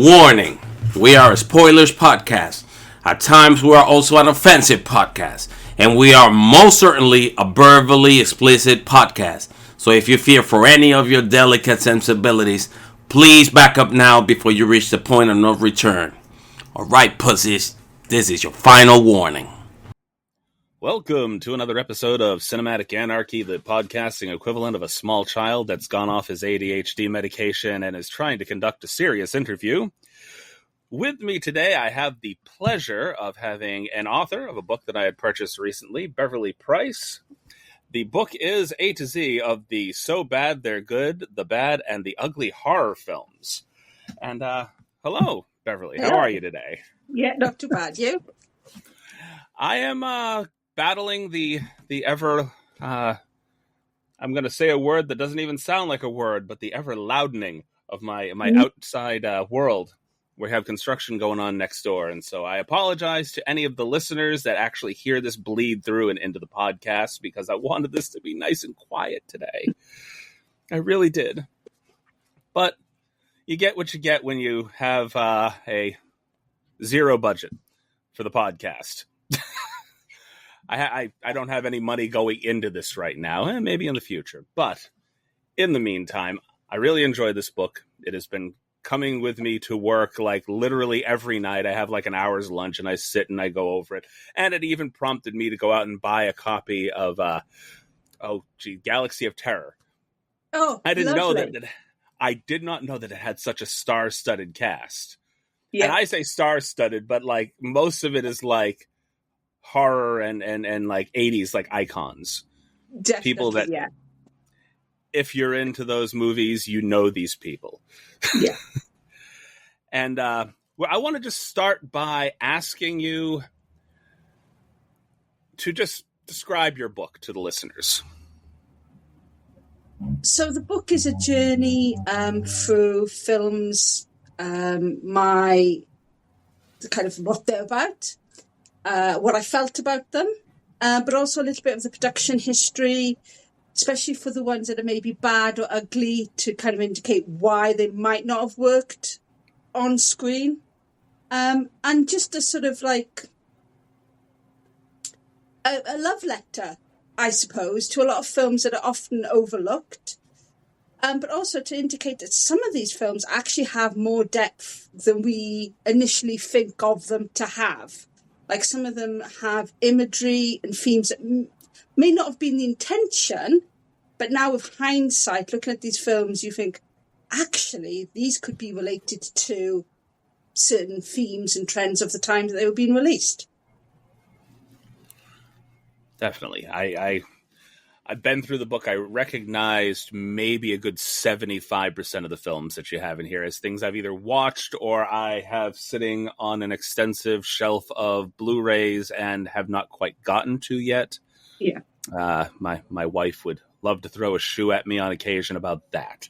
Warning, we are a spoilers podcast. At times we are also an offensive podcast. And we are most certainly a verbally explicit podcast. So if you fear for any of your delicate sensibilities, please back up now before you reach the point of no return. Alright, pussies, this is your final warning. Welcome to another episode of Cinematic Anarchy, the podcasting equivalent of a small child that's gone off his ADHD medication and is trying to conduct a serious interview. With me today, I have the pleasure of having an author of a book that I had purchased recently, Beverley Price. The book is A to Z of the So Bad They're Good, the Bad, and the Ugly horror films. And hello, Beverley. How are you today? Yeah, not too bad. You? I am battling the ever, I'm going to say a word that doesn't even sound like a word, but the ever loudening of my outside world. We have construction going on next door, and so I apologize to any of the listeners that actually hear this bleed through and into the podcast, because I wanted this to be nice and quiet today. I really did. But you get what you get when you have a zero budget for the podcast. I don't have any money going into this right now, and maybe in the future. But in the meantime, I really enjoy this book. It has been coming with me to work like literally every night. I have like an hour's lunch and I sit and I go over it. And it even prompted me to go out and buy a copy of Galaxy of Terror. Oh, I didn't lovely. know that I did not know that it had such a star-studded cast. Yeah. And I say star-studded, but like most of it is like horror and like 80s like icons. Definitely, People that if you're into those movies, you know these people. Yeah. And I want to just start by asking you to just describe your book to the listeners. So the book is a journey through films, my kind of what they're about, what I felt about them, but also a little bit of the production history, especially for the ones that are maybe bad or ugly, to kind of indicate why they might not have worked on screen. And just a sort of like a love letter, I suppose, to a lot of films that are often overlooked. But also to indicate that some of these films actually have more depth than we initially think of them to have. Like some of them have imagery and themes that may not have been the intention, but now with hindsight, looking at these films, you think, actually, these could be related to certain themes and trends of the time that they were being released. Definitely. I've been through the book. I recognized maybe a good 75% of the films that you have in here as things I've either watched or I have sitting on an extensive shelf of Blu-rays and have not quite gotten to yet. Yeah. My wife would love to throw a shoe at me on occasion about that.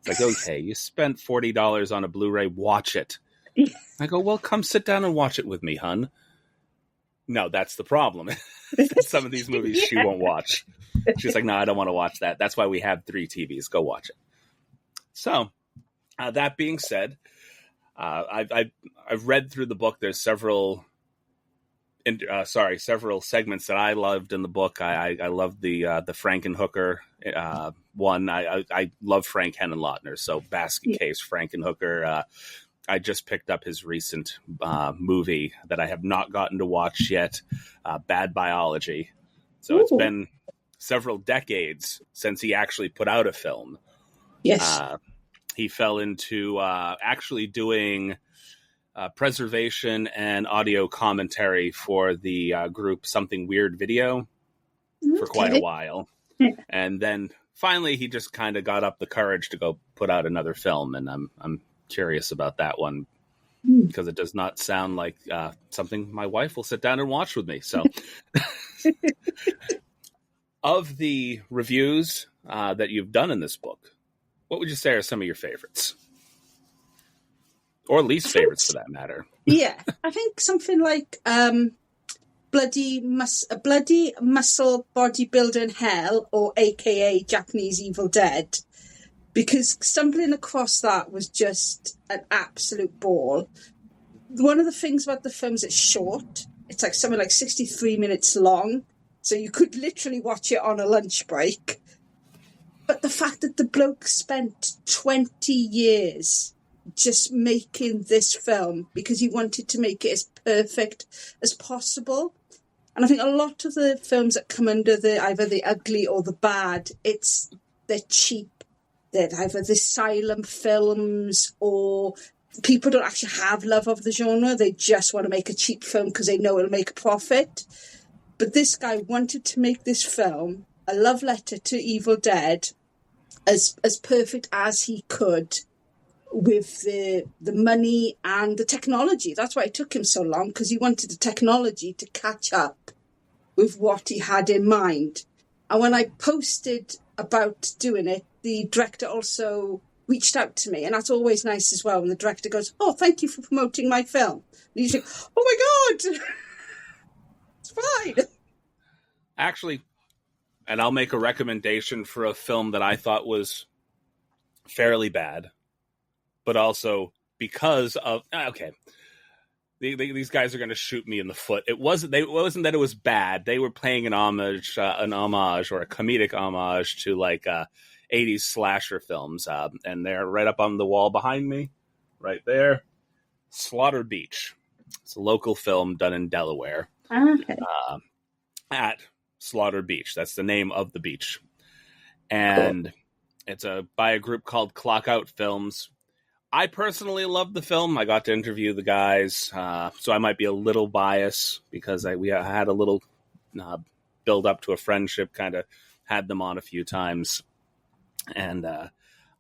It's like, okay, you spent $40 on a Blu-ray, watch it. I go, well, come sit down and watch it with me, hun. No, that's the problem. Some of these movies she won't watch. She's like, no, I don't want to watch that. That's why we have 3 TVs. Go watch it. So, that being said, I've read through the book. There's several segments that I loved in the book. I loved the Frankenhooker one. I love Frank Henenlotter. So basket case Frankenhooker. I just picked up his recent movie that I have not gotten to watch yet, Bad Biology. So It's been several decades since he actually put out a film. Yes. He fell into actually doing preservation and audio commentary for the group Something Weird Video for quite a while. And then finally he just kind of got up the courage to go put out another film, and I'm curious about that one because it does not sound like something my wife will sit down and watch with me. So of the reviews that you've done in this book, what would you say are some of your favorites? Or least favorites, for that matter. Yeah, I think something like Bloody Muscle Bodybuilder in Hell, or AKA Japanese Evil Dead, because stumbling across that was just an absolute ball. One of the things about the film is it's short. It's like something like 63 minutes long. So you could literally watch it on a lunch break. But the fact that the bloke spent 20 years just making this film because he wanted to make it as perfect as possible. And I think a lot of the films that come under either the ugly or the bad, they're cheap. They're either the silent films, or people don't actually have love of the genre. They just want to make a cheap film because they know it'll make a profit. But this guy wanted to make this film, a love letter to Evil Dead, as perfect as he could, with the money and the technology. That's why it took him so long, because he wanted the technology to catch up with what he had in mind. And when I posted about doing it, the director also reached out to me, and that's always nice as well when the director goes, "Oh, thank you for promoting my film." And you think, "Oh my God, it's fine." Actually, and I'll make a recommendation for a film that I thought was fairly bad, but also because of these guys are going to shoot me in the foot. It wasn't that it was bad. They were playing an homage or a comedic homage to like 80s slasher films, and they're right up on the wall behind me, right there. Slaughter Beach. It's a local film done in Delaware. Okay. At Slaughter Beach. That's the name of the beach. And cool. It's by a group called Clock Out Films. I personally love the film. I got to interview the guys, so I might be a little biased because we had a little build up to a friendship, kind of had them on a few times. And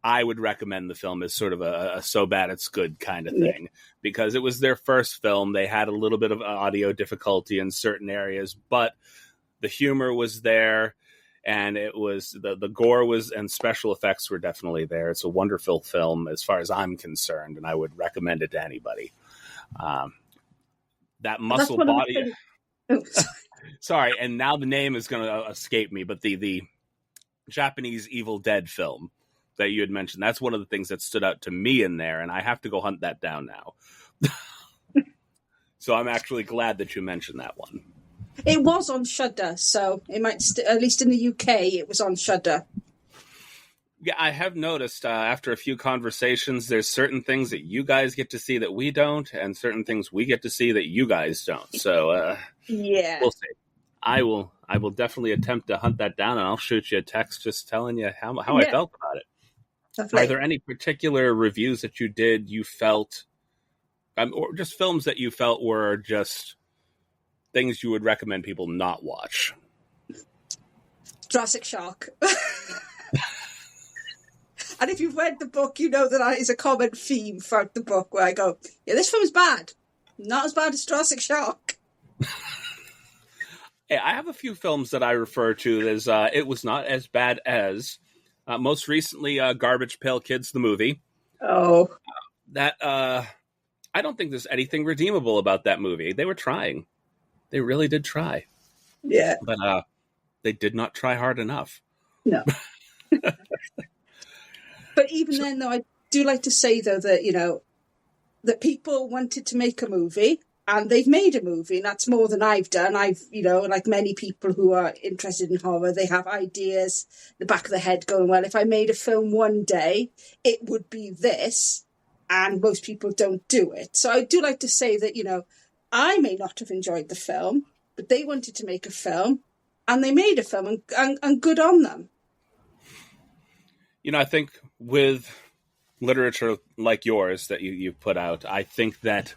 I would recommend the film as sort of a so bad it's good kind of thing, because it was their first film. They had a little bit of audio difficulty in certain areas, but the humor was there, and it was the gore was, and special effects were definitely there. It's a wonderful film as far as I'm concerned, and I would recommend it to anybody. That muscle body. Sorry, and now the name is going to escape me, but the Japanese Evil Dead film that you had mentioned, that's one of the things that stood out to me in there, and I have to go hunt that down now. So I'm actually glad that you mentioned that one. It was on Shudder, so it might at least in the UK it was on Shudder. Yeah, I have noticed after a few conversations, there's certain things that you guys get to see that we don't, and certain things we get to see that you guys don't. So yeah, we'll see. I will definitely attempt to hunt that down, and I'll shoot you a text just telling you how I felt about it. Definitely. Are there any particular reviews that you did, you felt, or just films that you felt were just things you would recommend people not watch? Jurassic Shark. And if you've read the book, you know that is a common theme throughout the book, where I go, yeah, this film's bad. Not as bad as Jurassic Shark. Hey, I have a few films that I refer to as it was not as bad as. Most recently, Garbage Pail Kids, the movie. Oh. I don't think there's anything redeemable about that movie. They were trying. They really did try. Yeah. But they did not try hard enough. No. But even then, though, I do like to say, though, that, you know, that people wanted to make a movie, and they've made a movie, and that's more than I've done. I've, you know, like many people who are interested in horror, they have ideas in the back of their head going, well, if I made a film one day, it would be this, and most people don't do it. So I do like to say that, you know, I may not have enjoyed the film, but they wanted to make a film, and they made a film, and good on them. You know, I think with literature like yours that you put out, I think that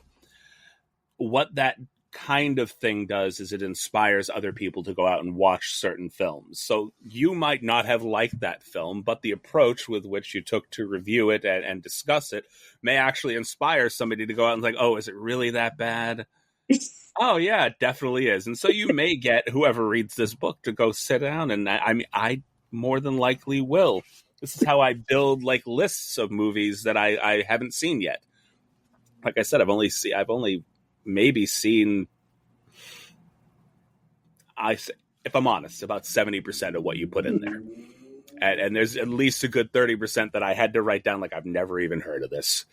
what that kind of thing does is it inspires other people to go out and watch certain films. So you might not have liked that film, but the approach with which you took to review it and discuss it may actually inspire somebody to go out and like, oh, is it really that bad? Oh, yeah, it definitely is. And so you may get whoever reads this book to go sit down, and I more than likely will. This is how I build like lists of movies that I haven't seen yet. Like I said, I've only maybe seen, if I'm honest, about 70% of what you put in there. And there's at least a good 30% that I had to write down, like, I've never even heard of this,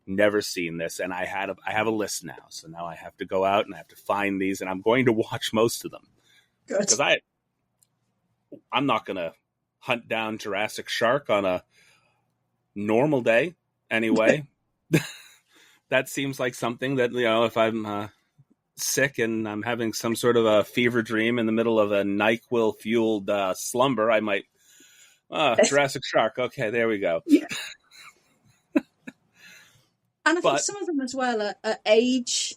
never seen this. And I have a list now. So now I have to go out and I have to find these, and I'm going to watch most of them. Good. Because I'm not going to hunt down Jurassic Shark on a normal day anyway. That seems like something that, if I'm sick and I'm having some sort of a fever dream in the middle of a NyQuil fueled slumber, I might Jurassic Shark. Okay, there we go. Yeah. And I think some of them as well are age.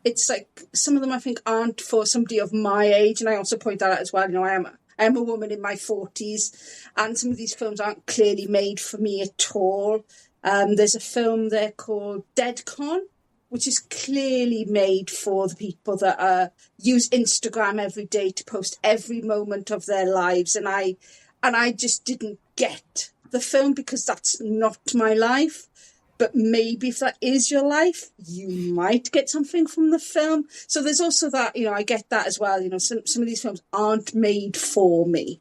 It's like some of them I think aren't for somebody of my age, and I also point that out as well. I am a woman in my 40s, and some of these films aren't clearly made for me at all. There's a film there called Deadcon, which is clearly made for the people that use Instagram every day to post every moment of their lives, and I just didn't get the film because that's not my life. But maybe if that is your life, you might get something from the film. So there's also that, I get that as well. Some of these films aren't made for me.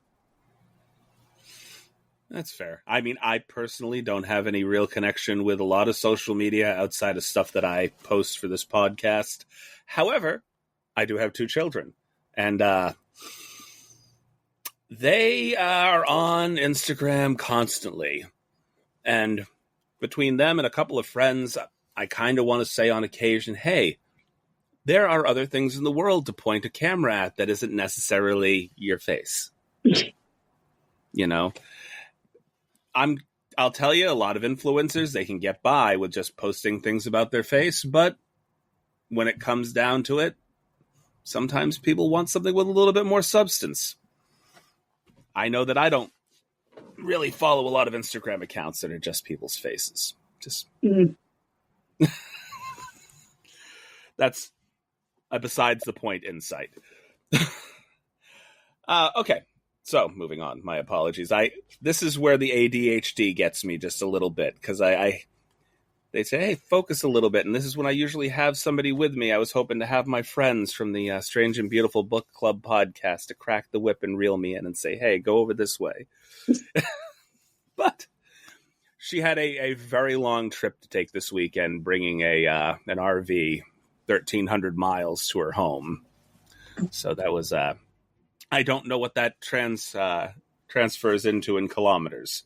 That's fair. I mean, I personally don't have any real connection with a lot of social media outside of stuff that I post for this podcast. However, I do have 2 children, and they are on Instagram constantly. And between them and a couple of friends, I kind of want to say on occasion, hey, there are other things in the world to point a camera at that isn't necessarily your face. I'll tell you, a lot of influencers, they can get by with just posting things about their face, but when it comes down to it, sometimes people want something with a little bit more substance. I know that I don't really follow a lot of Instagram accounts that are just people's faces. That's a besides the point insight. Okay, so moving on. My apologies. This is where the ADHD gets me just a little bit, because they say, hey, focus a little bit, and this is when I usually have somebody with me. I was hoping to have my friends from the Strange and Beautiful Book Club podcast to crack the whip and reel me in and say, hey, go over this way. But she had a very long trip to take this weekend, bringing an RV 1,300 miles to her home. So that was, I don't know what that transfers into in kilometers.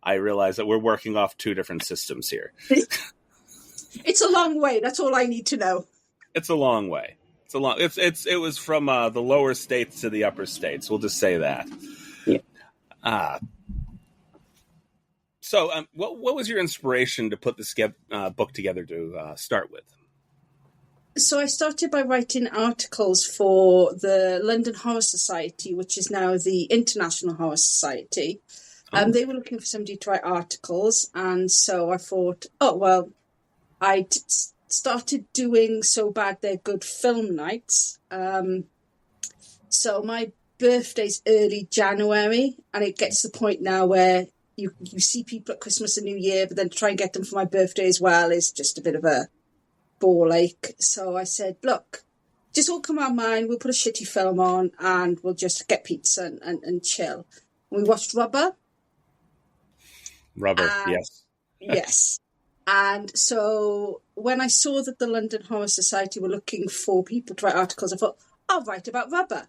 I realize that we're working off 2 different systems here. It's a long way. That's all I need to know. It's a long way. It was from the lower states to the upper states. We'll just say that. Yeah. So, what was your inspiration to put this book together to start with? So I started by writing articles for the London Horror Society, which is now the International Horror Society. They were looking for somebody to write articles, and so I thought, I started doing So Bad They're Good film nights. So my birthday's early January, and it gets to the point now where you see people at Christmas and New Year, but then to try and get them for my birthday as well is just a bit of a ball ache. So I said, look, just all come out mine, we'll put a shitty film on and we'll just get pizza and chill. We watched Rubber. Yes. Yes. And so when I saw that the London Horror Society were looking for people to write articles, I thought, I'll write about Rubber.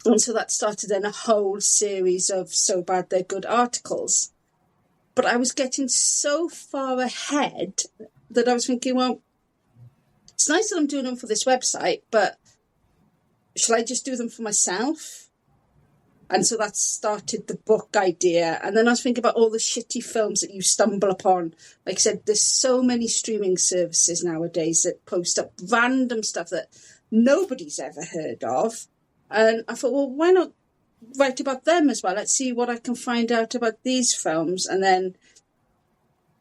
And so that started then a whole series of So Bad They're Good articles. But I was getting so far ahead that I was thinking, well, it's nice that I'm doing them for this website, but shall I just do them for myself? And so that started the book idea. And then I was thinking about all the shitty films that you stumble upon. Like I said, there's so many streaming services nowadays that post up random stuff that nobody's ever heard of. And I thought, well, why not write about them as well? Let's see what I can find out about these films. And then,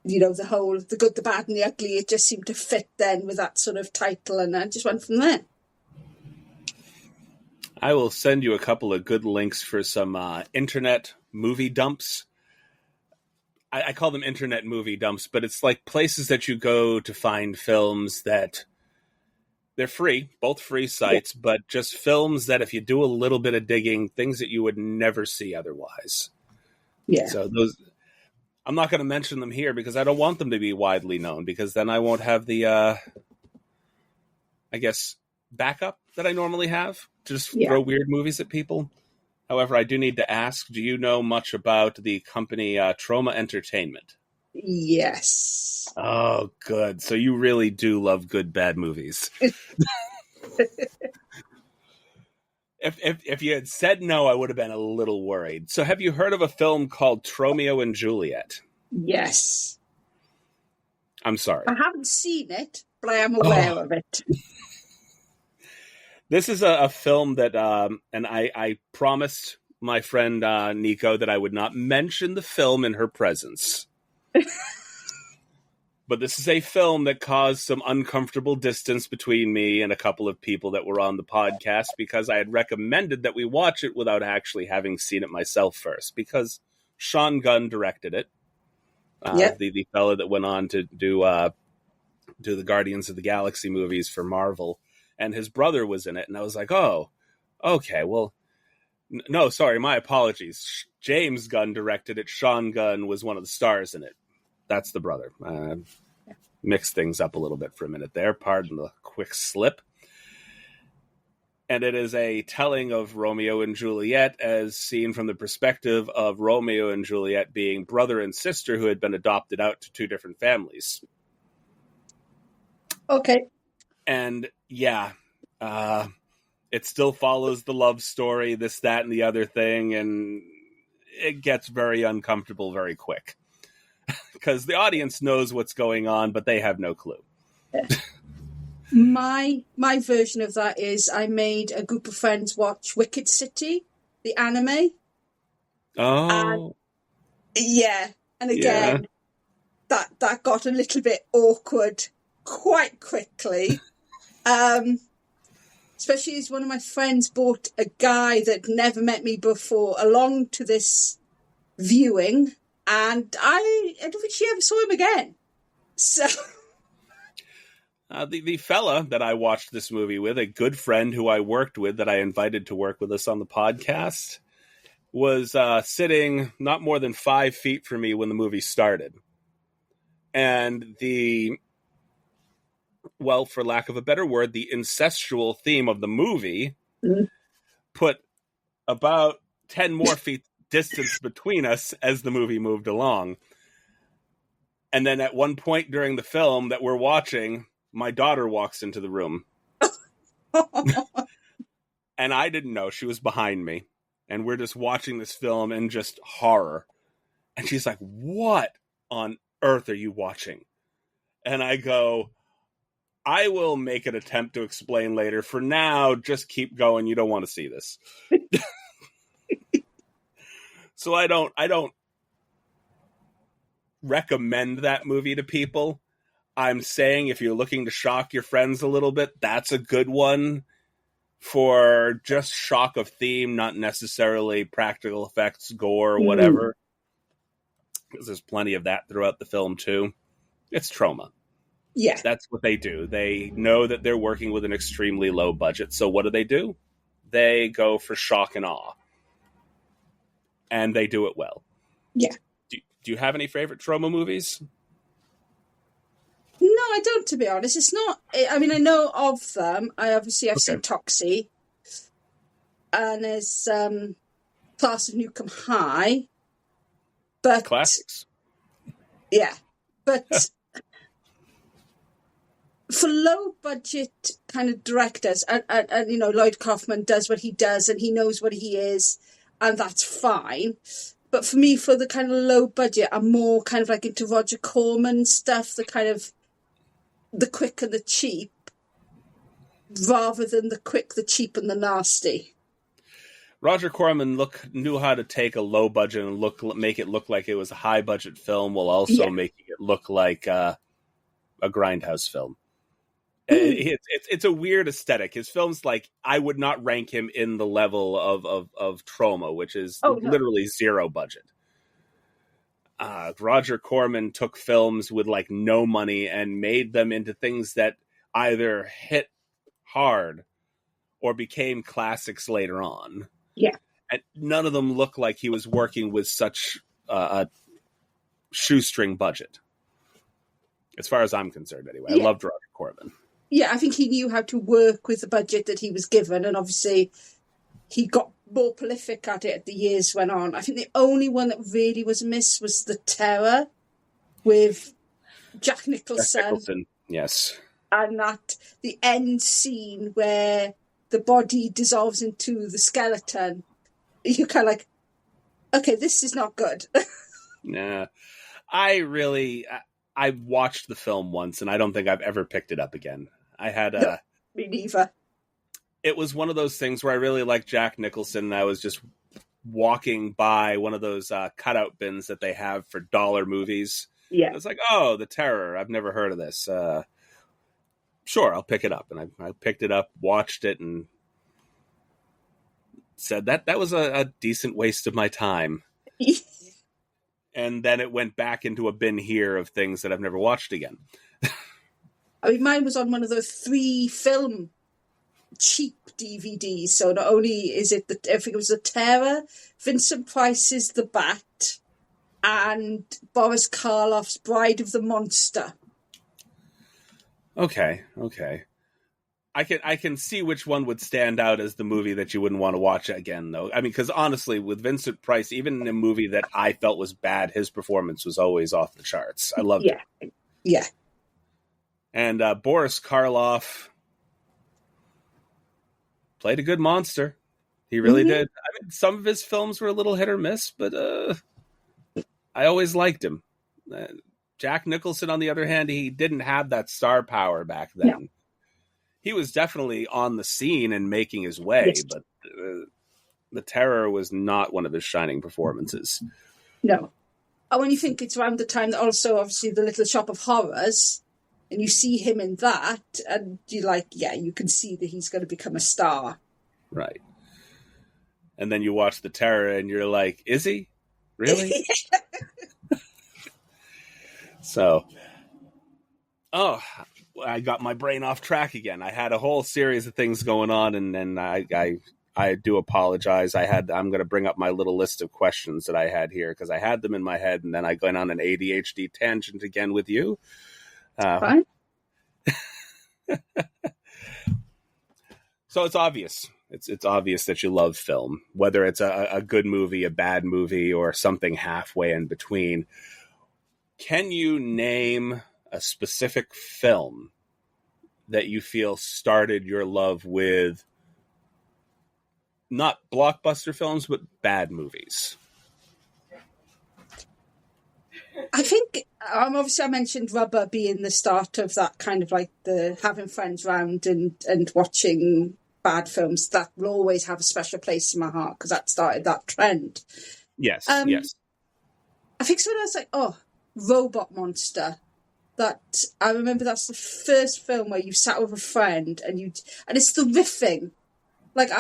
the good, the bad and the ugly, it just seemed to fit then with that sort of title. And I just went from there. I will send you a couple of good links for some internet movie dumps. I call them internet movie dumps, but it's like places that you go to find films that They're free, both free sites, but just films that if you do a little bit of digging, things that you would never see otherwise. Yeah. So those, I'm not going to mention them here because I don't want them to be widely known, because then I won't have the, I guess, backup that I normally have to just throw weird movies at people. However, I do need to ask, do you know much about the company Trauma Entertainment? Yes. Oh, good. So you really do love good, bad movies. If you had said no, I would have been a little worried. So have you heard of a film called Tromeo and Juliet? Yes. I'm sorry. I haven't seen it, but I am aware of it. This is a film that, and I promised my friend Nico that I would not mention the film in her presence. But this is a film that caused some uncomfortable distance between me and a couple of people that were on the podcast, because I had recommended that we watch it without actually having seen it myself first, because Sean Gunn directed it. The fellow that went on to do the Guardians of the Galaxy movies for Marvel, and his brother was in it. And I was like, oh, okay, well, no, sorry, my apologies. James Gunn directed it. Sean Gunn was one of the stars in it. That's the brother. Mixed things up a little bit for a minute there. Pardon the quick slip. And it is a telling of Romeo and Juliet as seen from the perspective of Romeo and Juliet being brother and sister who had been adopted out to two different families. Okay. And yeah, it still follows the love story, this, that, and the other thing, and it gets very uncomfortable very quick. Because the audience knows what's going on, but they have no clue. My version of that is I made a group of friends watch Wicked City, the anime. Oh. And again, that got a little bit awkward quite quickly. Especially as one of my friends brought a guy that never met me before along to this viewing. And I don't think she ever saw him again. So, the fella that I watched this movie with, a good friend who I worked with that I invited to work with us on the podcast, was sitting not more than 5 feet from me when the movie started. And for lack of a better word, the incestual theme of the movie put about 10 more feet distance between us as the movie moved along. And then at one point during the film that we're watching, my daughter walks into the room. And I didn't know. She was behind me. And we're just watching this film in just horror. And she's like, "What on earth are you watching?" And I go, "I will make an attempt to explain later. For now, just keep going. You don't want to see this." So I don't recommend that movie to people. I'm saying if you're looking to shock your friends a little bit, that's a good one for just shock of theme, not necessarily practical effects, gore, or whatever. Because there's plenty of that throughout the film too. It's Trauma. Yeah. That's what they do. They know that they're working with an extremely low budget. So what do? They go for shock and awe. And they do it well. Yeah. Do you have any favorite Trauma movies? No, I don't, to be honest. It's not... I mean, I know of them. I've seen Toxie. And there's Class of Newcomb High. But... Classics. Yeah. But... for low-budget kind of directors, and Lloyd Kaufman does what he does, and he knows what he is, and that's fine. But for me, for the kind of low budget, I'm more kind of like into Roger Corman stuff, the kind of the quick and the cheap, rather than the quick, the cheap, and the nasty. Roger Corman knew how to take a low budget and make it look like it was a high budget film, while also making it look like a grindhouse film. It's a weird aesthetic. His films, like, I would not rank him in the level of Trauma, which is literally zero budget. Roger Corman took films with like no money and made them into things that either hit hard or became classics later on. Yeah. And none of them look like he was working with such a shoestring budget. As far as I'm concerned, anyway. I loved Roger Corman. Yeah, I think he knew how to work with the budget that he was given, and obviously he got more prolific at it as the years went on. I think the only one that really was missed was The Terror with Jack Nicholson. Yes. And the end scene where the body dissolves into the skeleton. You're kind of like, okay, this is not good. Nah. I watched the film once, and I don't think I've ever picked it up again. No, me neither. It was one of those things where I really liked Jack Nicholson, and I was just walking by one of those cutout bins that they have for dollar movies. Yeah. I was like, oh, The Terror. I've never heard of this. Sure, I'll pick it up. And I picked it up, watched it, and said that was a decent waste of my time. And then it went back into a bin here of things that I've never watched again. I mean, mine was on one of those 3-film cheap DVDs. So not only is it, I think it was The Terror, Vincent Price's The Bat, and Boris Karloff's Bride of the Monster. Okay. I can see which one would stand out as the movie that you wouldn't want to watch again, though. I mean, because honestly, with Vincent Price, even in a movie that I felt was bad, his performance was always off the charts. I loved it. Yeah. And Boris Karloff played a good monster. He really did. I mean, some of his films were a little hit or miss, but I always liked him. Jack Nicholson, on the other hand, he didn't have that star power back then. No. He was definitely on the scene and making his way, but The Terror was not one of his shining performances. No. And when you think it's around the time that also, obviously, The Little Shop of Horrors, and you see him in that, and you're like, yeah, you can see that he's going to become a star. Right. And then you watch The Terror, and you're like, is he? Really? So, I got my brain off track again. I had a whole series of things going on, and then I do apologize. I'm going to bring up my little list of questions that I had here because I had them in my head, and then I went on an ADHD tangent again with you. Fine. So it's obvious. It's obvious that you love film, whether it's a good movie, a bad movie, or something halfway in between. Can you name a specific film that you feel started your love with not blockbuster films, but bad movies? I think, obviously I mentioned Rubber being the start of that kind of like the having friends round and watching bad films. That will always have a special place in my heart because that started that trend. Yes, yes. I think someone else like, Robot Monster. That I remember that's the first film where you sat with a friend and it's the riffing. Like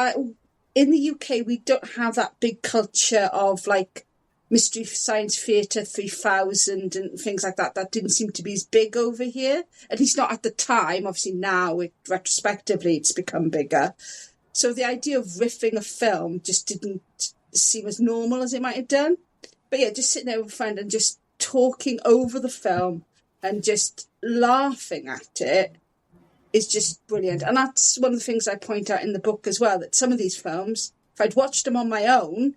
in the UK we don't have that big culture of like Mystery Science Theatre 3000 and things like that. That didn't seem to be as big over here. At least not at the time. Obviously now retrospectively it's become bigger. So the idea of riffing a film just didn't seem as normal as it might have done. But yeah, just sitting there with a friend and just talking over the film and just laughing at it is just brilliant. And that's one of the things I point out in the book as well, that some of these films, if I'd watched them on my own,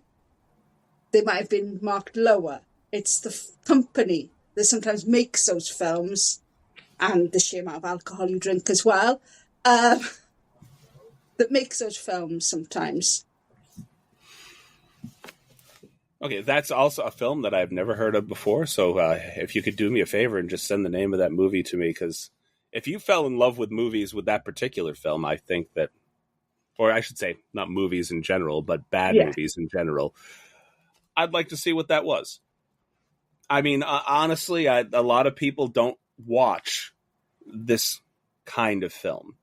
they might have been marked lower. It's the company that sometimes makes those films, and the sheer amount of alcohol you drink as well, that makes those films sometimes. Okay, that's also a film that I've never heard of before, so if you could do me a favor and just send the name of that movie to me, because if you fell in love with movies with that particular film, I think that, or I should say, not movies in general, but bad movies in general, I'd like to see what that was. I mean, honestly, a lot of people don't watch this kind of film.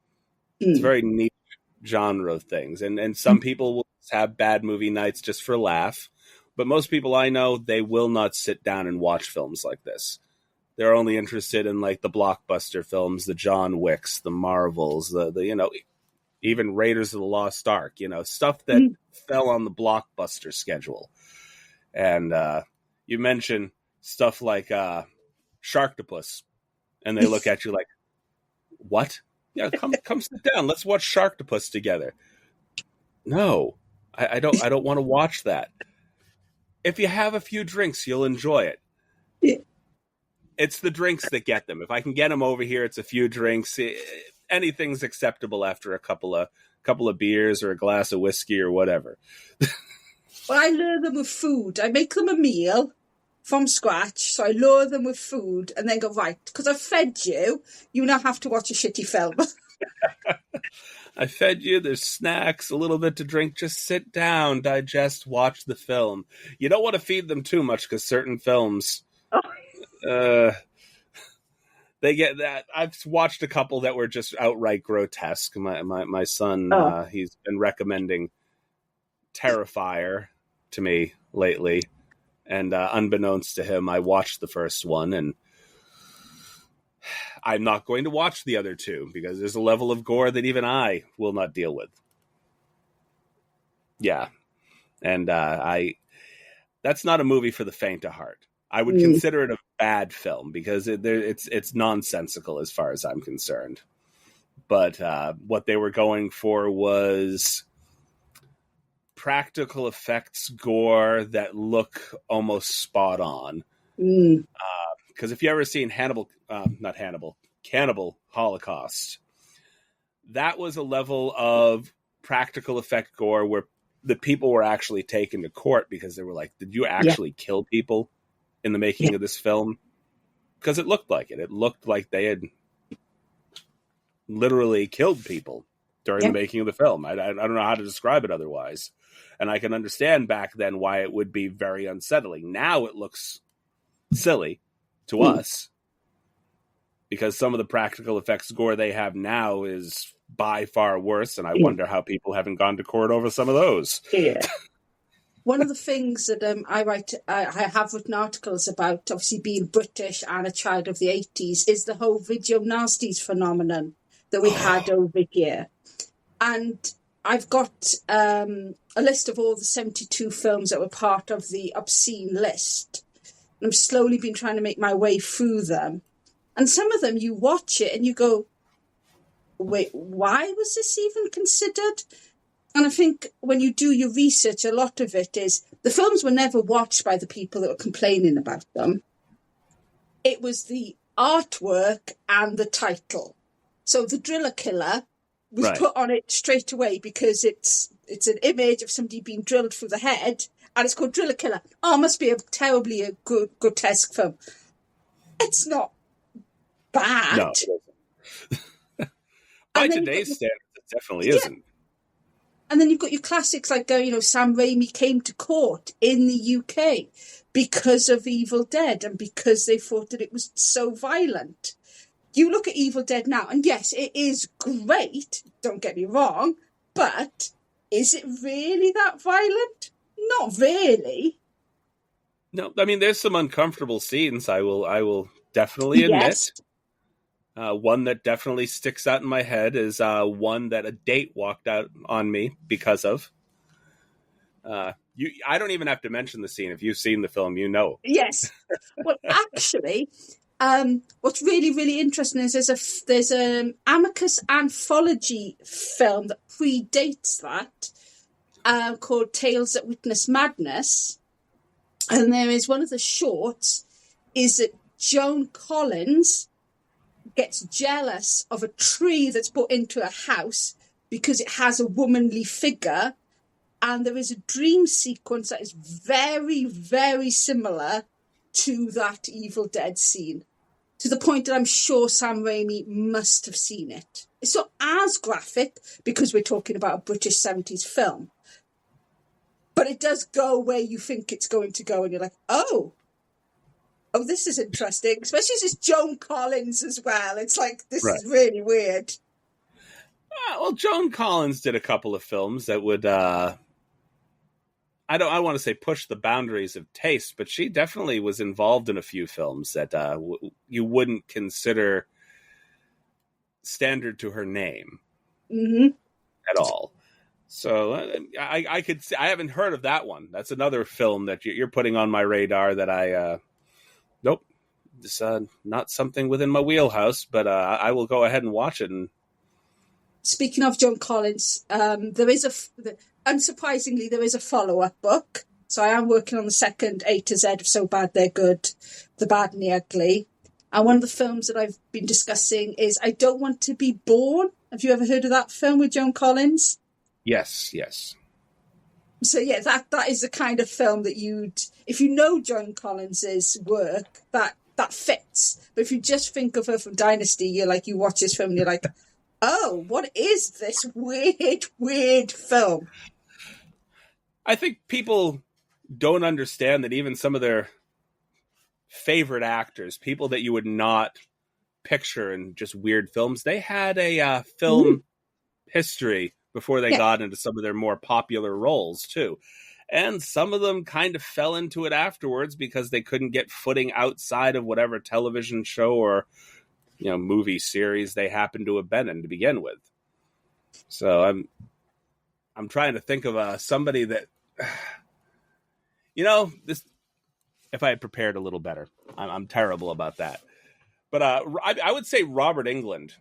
It's a very niche genre of things, and some people will have bad movie nights just for a laugh. But most people I know, they will not sit down and watch films like this. They're only interested in like the blockbuster films, the John Wicks, the Marvels, the even Raiders of the Lost Ark, stuff that fell on the blockbuster schedule. And you mention stuff like Sharktopus, and they look at you like, what? Yeah, come sit down. Let's watch Sharktopus together. No, I don't want to watch that. If you have a few drinks, you'll enjoy it. Yeah. It's the drinks that get them. If I can get them over here, it's a few drinks. Anything's acceptable after a couple of beers or a glass of whiskey or whatever. Well, I lure them with food. I make them a meal from scratch. So I lure them with food and then go, right, because I've fed you, you now have to watch a shitty film. I fed you, there's snacks, a little bit to drink. Just sit down, digest, watch the film. You don't want to feed them too much because certain films, they get that. I've watched a couple that were just outright grotesque. My son, he's been recommending Terrifier to me lately. And unbeknownst to him, I watched the first one, and I'm not going to watch the other two because there's a level of gore that even I will not deal with. Yeah. And that's not a movie for the faint of heart. I would consider it a bad film because it's nonsensical as far as I'm concerned. But what they were going for was practical effects gore that look almost spot on. Because if you ever seen Cannibal Holocaust, that was a level of practical effect gore where the people were actually taken to court because they were like, did you actually kill people in the making of this film? Because it looked like it. It looked like they had literally killed people during the making of the film. I don't know how to describe it otherwise. And I can understand back then why it would be very unsettling. Now it looks silly to us because some of the practical effects gore they have now is by far worse, and I wonder how people haven't gone to court over some of those. Yeah. One of the things that I have written articles about, obviously being British and a child of the 80s, is the whole video nasties phenomenon that we had over here. And I've got a list of all the 72 films that were part of the obscene list. And I've slowly been trying to make my way through them. And some of them, you watch it and you go, wait, why was this even considered? And I think when you do your research, a lot of it is the films were never watched by the people that were complaining about them. It was the artwork and the title. So the Driller Killer was put on it straight away because it's an image of somebody being drilled through the head, and it's called Driller Killer. Oh, it must be a terribly grotesque film. It's not bad. No. By today's standards, it definitely isn't. And then you've got your classics like, Sam Raimi came to court in the UK because of Evil Dead and because they thought that it was so violent. You look at Evil Dead now, and yes, it is great, don't get me wrong, but is it really that violent? Not really. No, I mean, there's some uncomfortable scenes, I will definitely admit. Yes. One that definitely sticks out in my head is one that a date walked out on me because of. I don't even have to mention the scene. If you've seen the film, you know. Yes. Well, actually, what's really, really interesting is there's an Amicus anthology film that predates that called Tales That Witness Madness. And there is one of the shorts is that Joan Collins gets jealous of a tree that's put into a house because it has a womanly figure. And there is a dream sequence that is very, very similar to that Evil Dead scene, to the point that I'm sure Sam Raimi must have seen it. It's not as graphic because we're talking about a British 70s film, but it does go where you think it's going to go, and you're like, oh, this is interesting, especially as it's Joan Collins as well. It's like, this is really weird. Well, Joan Collins did a couple of films that would, I want to say push the boundaries of taste, but she definitely was involved in a few films that you wouldn't consider standard to her name. Mm-hmm. at all. So I could see, I haven't heard of that one. That's another film that you're putting on my radar that I nope, it's not something within my wheelhouse, but I will go ahead and watch it. And speaking of John Collins, there is unsurprisingly there is a follow-up book. So I am working on the second A to Z of So Bad They're Good, The Bad and the Ugly. And one of the films that I've been discussing is I Don't Want to Be Born. Have you ever heard of that film with John Collins? yes. So yeah, that is the kind of film that if you know John Collins's work, that fits. But if you just think of her from Dynasty, you watch this film and you're like, oh, what is this weird film? I think people don't understand that even some of their favorite actors, people that you would not picture in just weird films, they had a film history before they got into some of their more popular roles too. And some of them kind of fell into it afterwards because they couldn't get footing outside of whatever television show or movie series they happened to have been in to begin with. So I'm trying to think of somebody that this, if I had prepared a little better. I'm terrible about that. But I would say Robert Englund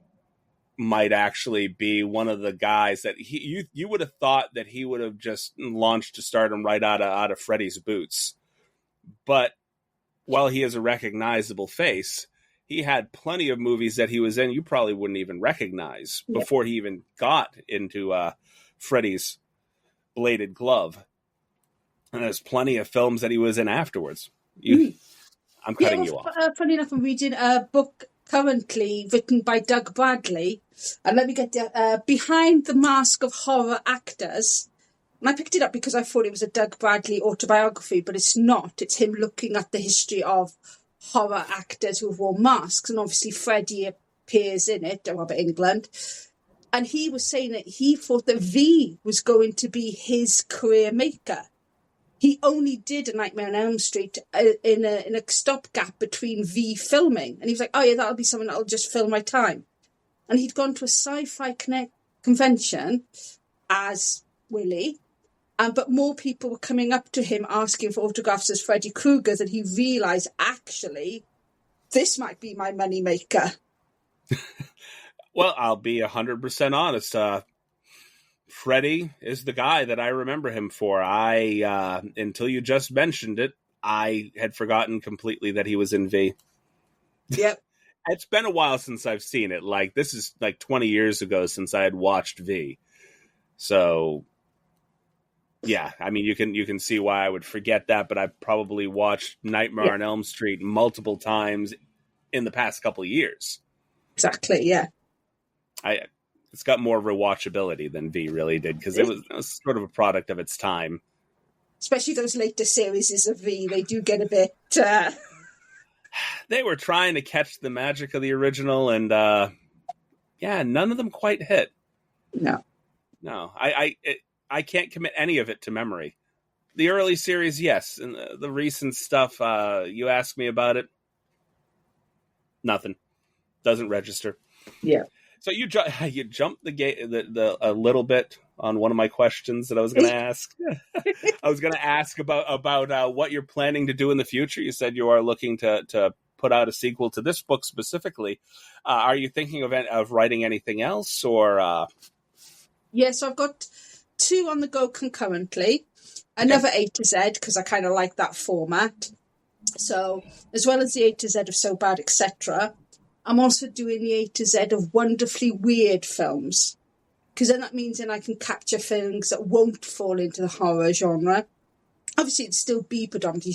might actually be one of the guys that you would have thought that he would have just launched to stardom right out of Freddy's boots. But while he is a recognizable face, he had plenty of movies that he was in you probably wouldn't even recognize before he even got into Freddy's Bladed Glove. And there's plenty of films that he was in afterwards. I'm cutting you off. Funny enough, I'm reading a book currently written by Doug Bradley, and let me get Behind the Mask of Horror Actors. And I picked it up because I thought it was a Doug Bradley autobiography, but it's not. It's him looking at the history of horror actors who have worn masks, and obviously Freddie appears in it, Robert Englund. And he was saying that he thought that V was going to be his career maker. He only did A Nightmare on Elm Street in a stopgap between V filming. And he was like, oh yeah, that'll be something that'll just fill my time. And he'd gone to a sci-fi convention as Willie, but more people were coming up to him asking for autographs as Freddy Krueger, that he realised, actually, this might be my moneymaker. Well, I'll be 100% honest. Freddy is the guy that I remember him for. Until you just mentioned it, I had forgotten completely that he was in V. Yep. It's been a while since I've seen it. This is 20 years ago since I had watched V. So, yeah, I mean, you can see why I would forget that, but I've probably watched Nightmare on Elm Street multiple times in the past couple of years. Exactly, yeah. It's got more rewatchability than V really did, because it was sort of a product of its time. Especially those later series of V, they do get a bit... They were trying to catch the magic of the original, and none of them quite hit. No. I can't commit any of it to memory. The early series, yes, and the recent stuff, you ask me about it, nothing. Doesn't register. Yeah. So you jumped the gate a little bit on one of my questions that I was going to ask. I was going to ask about what you're planning to do in the future. You said you are looking to put out a sequel to this book specifically. Are you thinking of writing anything else, or? Yes, I've got 2 on the go concurrently. Another A to Z, because I kind of like that format. So as well as the A to Z of So Bad, etc., I'm also doing the A to Z of wonderfully weird films, because then that means I can capture things that won't fall into the horror genre. Obviously, it'd still be predominantly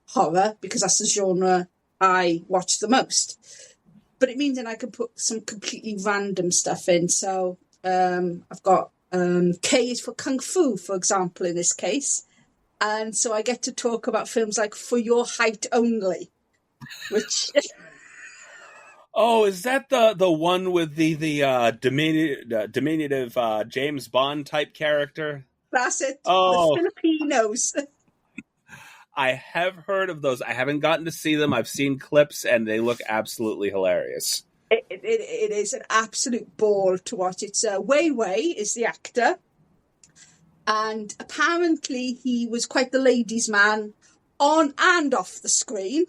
horror, because that's the genre I watch the most. But it means I can put some completely random stuff in. So I've got K is for Kung Fu, for example, in this case. And so I get to talk about films like For Your Height Only, which... Oh, is that the one with the diminutive James Bond type character? That's it. Oh. The Filipinos. I have heard of those. I haven't gotten to see them. I've seen clips, and they look absolutely hilarious. It is an absolute ball to watch. It's Wei Wei is the actor, and apparently he was quite the ladies' man on and off the screen.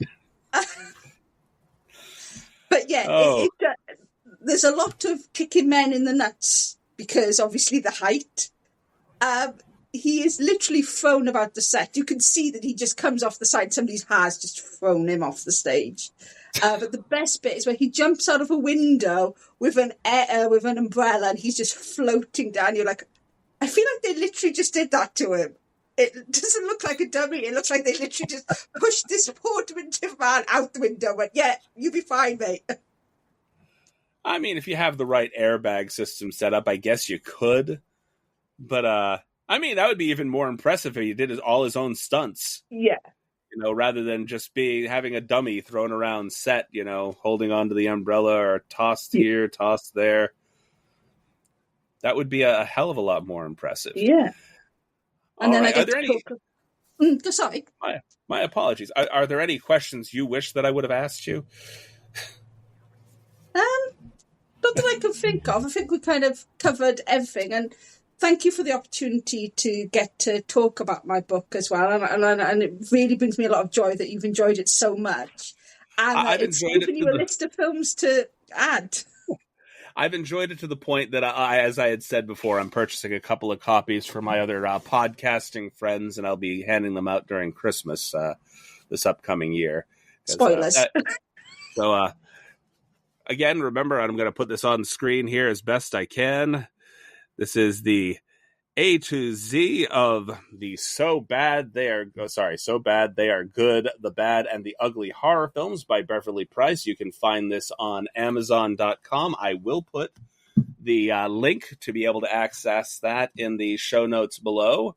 But yeah, there's a lot of kicking men in the nuts because obviously the height. He is literally thrown about the set. You can see that he just comes off the side. Somebody has just thrown him off the stage. But the best bit is where he jumps out of a window with an umbrella and he's just floating down. You're like, I feel like they literally just did that to him. It doesn't look like a dummy. It looks like they literally just pushed this poor diminutive man out the window. But yeah, you'll be fine, mate. I mean, if you have the right airbag system set up, I guess you could. But, I mean, that would be even more impressive if he did all his own stunts. Yeah. You know, rather than just having a dummy thrown around set, you know, holding onto the umbrella or tossed here, tossed there. That would be a hell of a lot more impressive. Yeah. And then right. I get to talk. Sorry. My apologies. Are there any questions you wish that I would have asked you? Not that I can think of. I think we kind of covered everything. And thank you for the opportunity to get to talk about my book as well. And it really brings me a lot of joy that you've enjoyed it so much. And it's given you a list of films to add. I've enjoyed it to the point that as I had said before, I'm purchasing a couple of copies for my other podcasting friends, and I'll be handing them out during Christmas this upcoming year. Spoilers. Again, remember, I'm going to put this on the screen here as best I can. This is the A to Z of the So Bad They Are Good, The Bad, and the Ugly horror films by Beverley Price. You can find this on Amazon.com. I will put the link to be able to access that in the show notes below.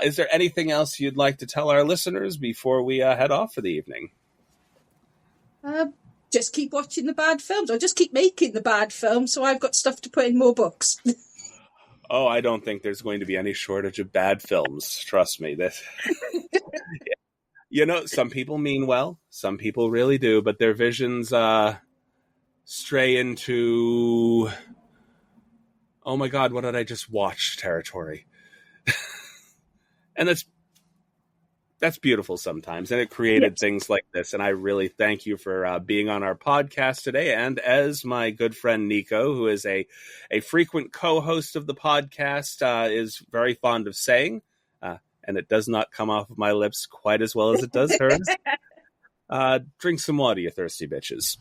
Is there anything else you'd like to tell our listeners before we head off for the evening? Just keep watching the bad films, or just keep making the bad films, so I've got stuff to put in more books. Oh, I don't think there's going to be any shortage of bad films. Trust me. You know, some people mean well. Some people really do, but their visions stray into, oh my God, what did I just watch territory? And that's beautiful sometimes, and it created things like this, and I really thank you for being on our podcast today. And as my good friend Nico, who is a frequent co-host of the podcast, is very fond of saying, and it does not come off of my lips quite as well as it does hers, drink some water, you thirsty bitches.